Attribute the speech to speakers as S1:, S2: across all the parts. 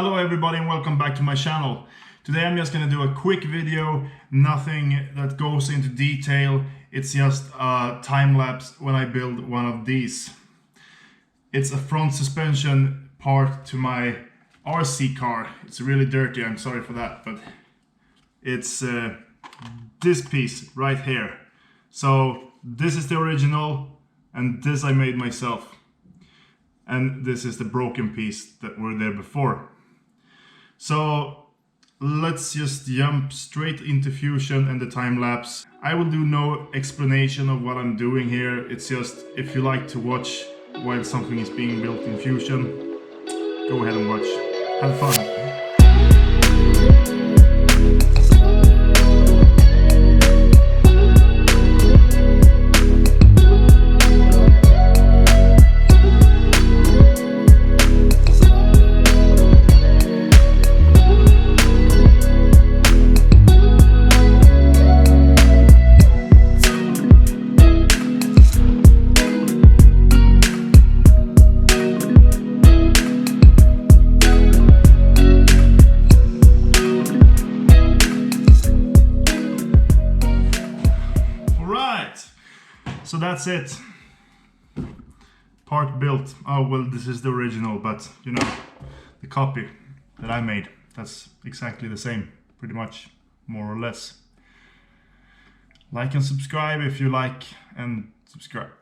S1: Hello everybody and welcome back to my channel. Today I'm just gonna do a quick video, nothing that goes into detail. It's just a time lapse when I build one of these. It's a front suspension part to my RC car. It's really dirty, I'm sorry for that, but it's this piece right here. So this is the original and this I made myself. And this is the broken piece that were there before. So let's just jump straight into Fusion and the time lapse. I will do no explanation of what I'm doing here. It's just if you like to watch while something is being built in Fusion, go ahead and watch. Have fun. So that's it. Part built. Oh well, this is the original, but you know, the copy that I made, that's exactly the same, pretty much, more or less. Like and subscribe if you like, and subscribe.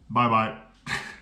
S1: Bye bye.